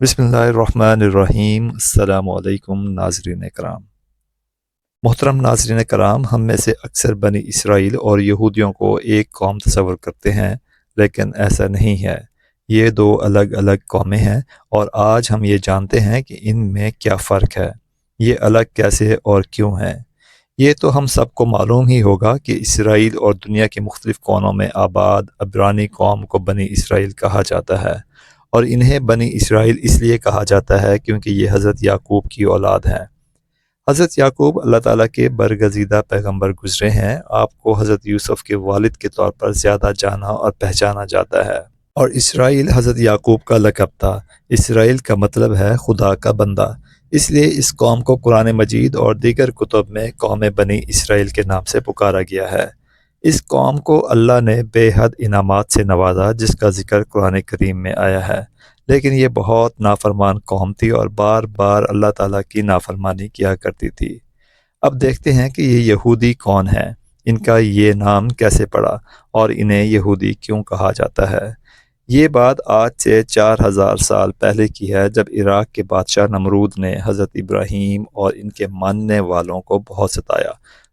بسم اللہ الرحمن الرحیم۔ السلام علیکم ناظرین کرام۔ محترم ناظرین کرام، ہم میں سے اکثر بنی اسرائیل اور یہودیوں کو ایک قوم تصور کرتے ہیں، لیکن ایسا نہیں ہے۔ یہ دو الگ الگ قومیں ہیں، اور آج ہم یہ جانتے ہیں کہ ان میں کیا فرق ہے، یہ الگ کیسے اور کیوں ہیں۔ یہ تو ہم سب کو معلوم ہی ہوگا کہ اسرائیل اور دنیا کے مختلف کونوں میں آباد عبرانی قوم کو بنی اسرائیل کہا جاتا ہے، اور انہیں بنی اسرائیل اس لیے کہا جاتا ہے کیونکہ یہ حضرت یعقوب کی اولاد ہیں۔ حضرت یعقوب اللہ تعالیٰ کے برگزیدہ پیغمبر گزرے ہیں۔ آپ کو حضرت یوسف کے والد کے طور پر زیادہ جانا اور پہچانا جاتا ہے، اور اسرائیل حضرت یعقوب کا لقب تھا۔ اسرائیل کا مطلب ہے خدا کا بندہ، اس لیے اس قوم کو قرآن مجید اور دیگر کتب میں قوم بنی اسرائیل کے نام سے پکارا گیا ہے۔ اس قوم کو اللہ نے بے حد انعامات سے نوازا، جس کا ذکر قرآن کریم میں آیا ہے، لیکن یہ بہت نافرمان قوم تھی اور بار بار اللہ تعالیٰ کی نافرمانی کیا کرتی تھی۔ اب دیکھتے ہیں کہ یہ یہودی کون ہیں، ان کا یہ نام کیسے پڑا، اور انہیں یہودی کیوں کہا جاتا ہے۔ یہ بات آج سے 4000 سال پہلے کی ہے، جب عراق کے بادشاہ نمرود نے حضرت ابراہیم اور ان کے ماننے والوں کو بہت ستایا،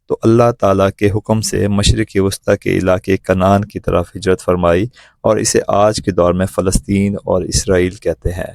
تو اللہ تعالیٰ کے حکم سے مشرق وسطیٰ کے علاقے کنعان کی طرف ہجرت فرمائی، اور اسے آج کے دور میں فلسطین اور اسرائیل کہتے ہیں۔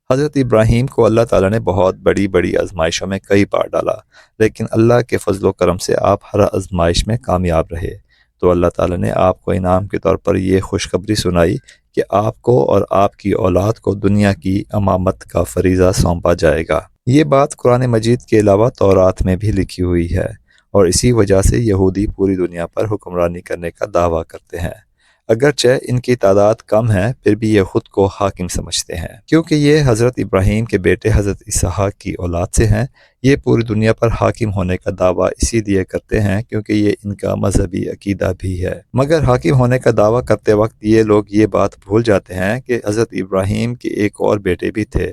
حضرت ابراہیم کو اللہ تعالیٰ نے بہت بڑی بڑی آزمائشوں میں کئی بار ڈالا، لیکن اللہ کے فضل و کرم سے آپ ہر آزمائش میں کامیاب رہے، تو اللہ تعالیٰ نے آپ کو انعام کے طور پر یہ خوشخبری سنائی کہ آپ کو اور آپ کی اولاد کو دنیا کی امامت کا فریضہ سونپا جائے گا۔ یہ بات قرآن مجید کے علاوہ تورات میں بھی لکھی ہوئی ہے، اور اسی وجہ سے یہودی پوری دنیا پر حکمرانی کرنے کا دعویٰ کرتے ہیں۔ اگرچہ ان کی تعداد کم ہے، پھر بھی یہ خود کو حاکم سمجھتے ہیں، کیونکہ یہ حضرت ابراہیم کے بیٹے حضرت اسحاق کی اولاد سے ہیں۔ یہ پوری دنیا پر حاکم ہونے کا دعویٰ اسی لیے کرتے ہیں کیونکہ یہ ان کا مذہبی عقیدہ بھی ہے۔ مگر حاکم ہونے کا دعویٰ کرتے وقت یہ لوگ یہ بات بھول جاتے ہیں کہ حضرت ابراہیم کے ایک اور بیٹے بھی تھے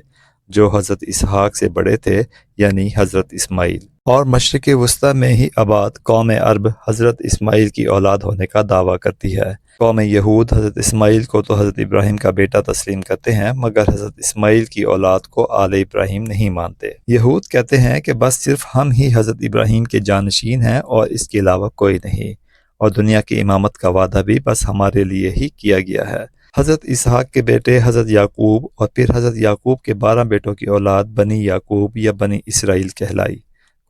جو حضرت اسحاق سے بڑے تھے، یعنی حضرت اسماعیل۔ اور مشرق وسطیٰ میں ہی آباد قوم عرب حضرت اسماعیل کی اولاد ہونے کا دعویٰ کرتی ہے۔ قوم یہود حضرت اسماعیل کو تو حضرت ابراہیم کا بیٹا تسلیم کرتے ہیں، مگر حضرت اسماعیل کی اولاد کو آل ابراہیم نہیں مانتے۔ یہود کہتے ہیں کہ بس صرف ہم ہی حضرت ابراہیم کے جانشین ہیں اور اس کے علاوہ کوئی نہیں، اور دنیا کی امامت کا وعدہ بھی بس ہمارے لیے ہی کیا گیا ہے۔ حضرت اسحاق کے بیٹے حضرت یعقوب اور پھر حضرت یعقوب کے 12 بیٹوں کی اولاد بنی یعقوب یا بنی اسرائیل کہلائی۔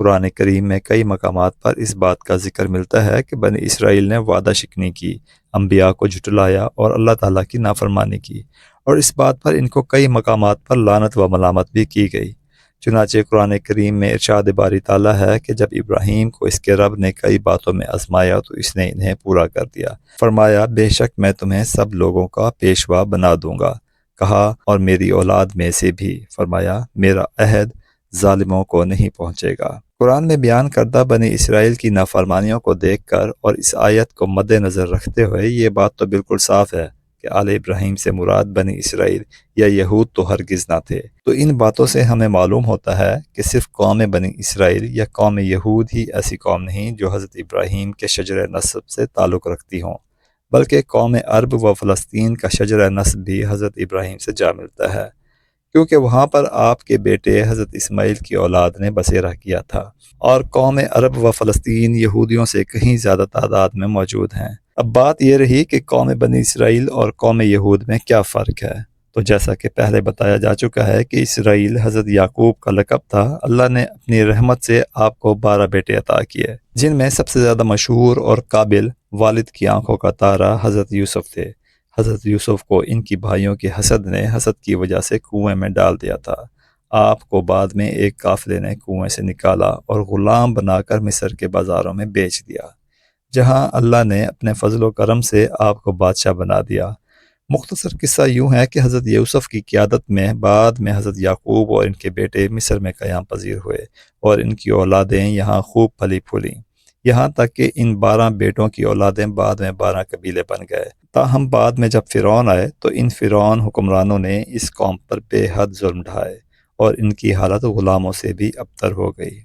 قرآن کریم میں کئی مقامات پر اس بات کا ذکر ملتا ہے کہ بنی اسرائیل نے وعدہ شکنی کی، انبیاء کو جھٹلایا اور اللہ تعالیٰ کی نافرمانی کی، اور اس بات پر ان کو کئی مقامات پر لعنت و ملامت بھی کی گئی۔ چنانچہ قرآن کریم میں ارشاد باری تعالیٰ ہے کہ جب ابراہیم کو اس کے رب نے کئی باتوں میں آزمایا تو اس نے انہیں پورا کر دیا۔ فرمایا، بے شک میں تمہیں سب لوگوں کا پیشوا بنا دوں گا۔ کہا، اور میری اولاد میں سے بھی۔ فرمایا، میرا عہد ظالموں کو نہیں پہنچے گا۔ قرآن میں بیان کردہ بنی اسرائیل کی نافرمانیوں کو دیکھ کر اور اس آیت کو مد نظر رکھتے ہوئے یہ بات تو بالکل صاف ہے کہ آل ابراہیم سے مراد بنی اسرائیل یا یہود تو ہرگز نہ تھے۔ تو ان باتوں سے ہمیں معلوم ہوتا ہے کہ صرف قوم بنی اسرائیل یا قوم یہود ہی ایسی قوم نہیں جو حضرت ابراہیم کے شجر نسب سے تعلق رکھتی ہوں، بلکہ قوم عرب و فلسطین کا شجر نسب بھی حضرت ابراہیم سے جا ملتا ہے، کیونکہ وہاں پر آپ کے بیٹے حضرت اسماعیل کی اولاد نے بسیرا کیا تھا، اور قوم عرب و فلسطین یہودیوں سے کہیں زیادہ تعداد میں موجود ہیں۔ اب بات یہ رہی کہ قوم بنی اسرائیل اور قوم یہود میں کیا فرق ہے۔ تو جیسا کہ پہلے بتایا جا چکا ہے کہ اسرائیل حضرت یعقوب کا لقب تھا۔ اللہ نے اپنی رحمت سے آپ کو 12 بیٹے عطا کیے، جن میں سب سے زیادہ مشہور اور قابل والد کی آنکھوں کا تارا حضرت یوسف تھے۔ حضرت یوسف کو ان کی بھائیوں کے حسد نے حسد کی وجہ سے کنویں میں ڈال دیا تھا۔ آپ کو بعد میں ایک قافلے نے کنویں سے نکالا اور غلام بنا کر مصر کے بازاروں میں بیچ دیا، جہاں اللہ نے اپنے فضل و کرم سے آپ کو بادشاہ بنا دیا۔ مختصر قصہ یوں ہے کہ حضرت یوسف کی قیادت میں بعد میں حضرت یعقوب اور ان کے بیٹے مصر میں قیام پذیر ہوئے، اور ان کی اولادیں یہاں خوب پلی پھولیں، یہاں تک کہ ان 12 بیٹوں کی اولادیں بعد میں 12 قبیلے بن گئے۔ تاہم بعد میں جب فرعون آئے تو ان فرعون حکمرانوں نے اس قوم پر بے حد ظلم ڈھائے، اور ان کی حالت غلاموں سے بھی ابتر ہو گئی۔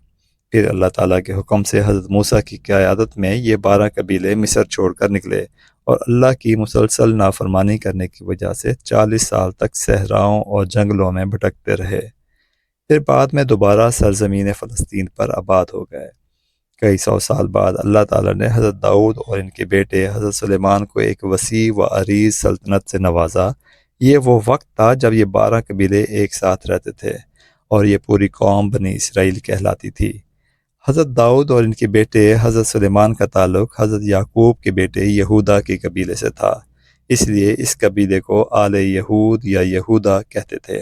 پھر اللہ تعالیٰ کے حکم سے حضرت موسیٰ کی قیادت میں یہ 12 قبیلے مصر چھوڑ کر نکلے، اور اللہ کی مسلسل نافرمانی کرنے کی وجہ سے 40 سال تک صحراؤں اور جنگلوں میں بھٹکتے رہے۔ پھر بعد میں دوبارہ سرزمین فلسطین پر آباد ہو گئے۔ کئی سو سال بعد اللہ تعالیٰ نے حضرت داؤد اور ان کے بیٹے حضرت سلیمان کو ایک وسیع و عریض سلطنت سے نوازا۔ یہ وہ وقت تھا جب یہ 12 قبیلے ایک ساتھ رہتے تھے اور یہ پوری قوم بنی اسرائیل کہلاتی تھی۔ حضرت داؤد اور ان کے بیٹے حضرت سلیمان کا تعلق حضرت یعقوب کے بیٹے یہودا کے قبیلے سے تھا، اس لیے اس قبیلے کو آل یہود یا یہودا کہتے تھے۔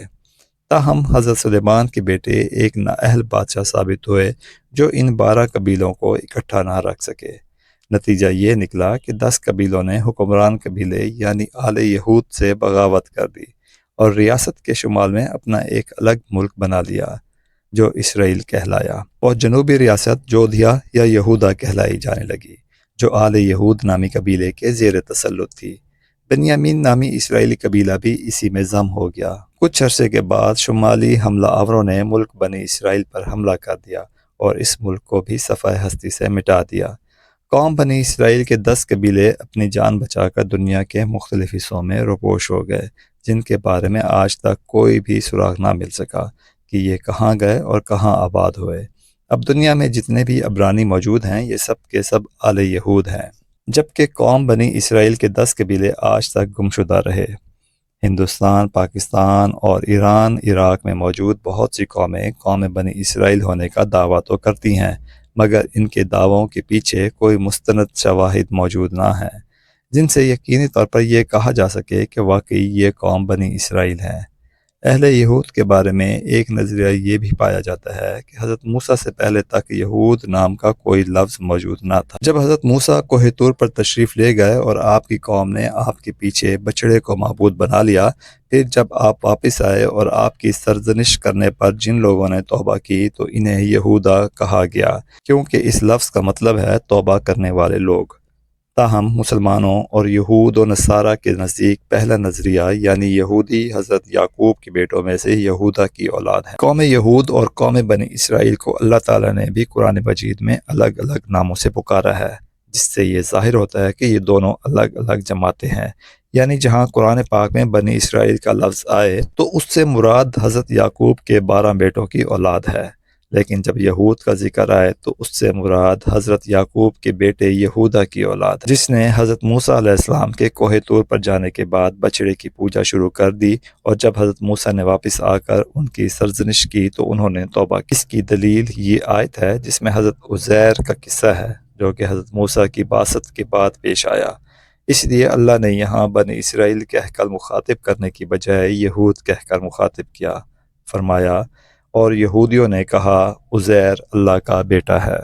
تاہم حضرت سلیمان کے بیٹے ایک نااہل بادشاہ ثابت ہوئے جو ان 12 قبیلوں کو اکٹھا نہ رکھ سکے۔ نتیجہ یہ نکلا کہ 10 قبیلوں نے حکمران قبیلے یعنی آل یہود سے بغاوت کر دی اور ریاست کے شمال میں اپنا ایک الگ ملک بنا لیا جو اسرائیل کہلایا، اور جنوبی ریاست جودھیا یا یہودا کہلائی جانے لگی جو آل یہود نامی قبیلے کے زیر تسلط تھی۔ بنیامین نامی اسرائیلی قبیلہ بھی اسی میں ضم ہو گیا۔ کچھ عرصے کے بعد شمالی حملہ آوروں نے ملک بنی اسرائیل پر حملہ کر دیا اور اس ملک کو بھی صفحہ ہستی سے مٹا دیا۔ قوم بنی اسرائیل کے 10 قبیلے اپنی جان بچا کر دنیا کے مختلف حصوں میں روپوش ہو گئے، جن کے بارے میں آج تک کوئی بھی سراغ نہ مل سکا کہ یہ کہاں گئے اور کہاں آباد ہوئے۔ اب دنیا میں جتنے بھی عبرانی موجود ہیں یہ سب کے سب آل یہود ہیں، جبکہ قوم بنی اسرائیل کے 10 قبیلے آج تک گمشدہ رہے۔ ہندوستان، پاکستان اور ایران، عراق میں موجود بہت سی قومیں قوم بنی اسرائیل ہونے کا دعویٰ تو کرتی ہیں، مگر ان کے دعووں کے پیچھے کوئی مستند شواہد موجود نہ ہیں جن سے یقینی طور پر یہ کہا جا سکے کہ واقعی یہ قوم بنی اسرائیل ہے۔ اہل یہود کے بارے میں ایک نظریہ یہ بھی پایا جاتا ہے کہ حضرت موسیٰ سے پہلے تک یہود نام کا کوئی لفظ موجود نہ تھا۔ جب حضرت موسیٰ کوہ طور پر تشریف لے گئے اور آپ کی قوم نے آپ کے پیچھے بچڑے کو معبود بنا لیا، پھر جب آپ واپس آئے اور آپ کی سرزنش کرنے پر جن لوگوں نے توبہ کی تو انہیں یہودا کہا گیا، کیونکہ اس لفظ کا مطلب ہے توبہ کرنے والے لوگ۔ تاہم مسلمانوں اور یہود و نصارہ کے نزدیک پہلا نظریہ یعنی یہودی حضرت یعقوب کے بیٹوں میں سے یہودا کی اولاد ہے۔ قوم یہود اور قوم بنی اسرائیل کو اللہ تعالیٰ نے بھی قرآن مجید میں الگ الگ ناموں سے پکارا ہے، جس سے یہ ظاہر ہوتا ہے کہ یہ دونوں الگ الگ جماعتیں ہیں۔ یعنی جہاں قرآن پاک میں بنی اسرائیل کا لفظ آئے تو اس سے مراد حضرت یعقوب کے 12 بیٹوں کی اولاد ہے، لیکن جب یہود کا ذکر آئے تو اس سے مراد حضرت یعقوب کے بیٹے یہودا کی اولاد ہے، جس نے حضرت موسیٰ علیہ السلام کے کوہ طور پر جانے کے بعد بچڑے کی پوجا شروع کر دی، اور جب حضرت موسیٰ نے واپس آ کر ان کی سرزنش کی تو انہوں نے توبہ کی۔ اس کی دلیل یہ آیت ہے جس میں حضرت عزیر کا قصہ ہے جو کہ حضرت موسیٰ کی بعثت کے بعد پیش آیا۔ اس لیے اللہ نے یہاں بنی اسرائیل کہہ کر مخاطب کرنے کی بجائے یہود کہہ کر مخاطب کیا، فرمایا اور یہودیوں نے کہا عزیر اللہ کا بیٹا ہے۔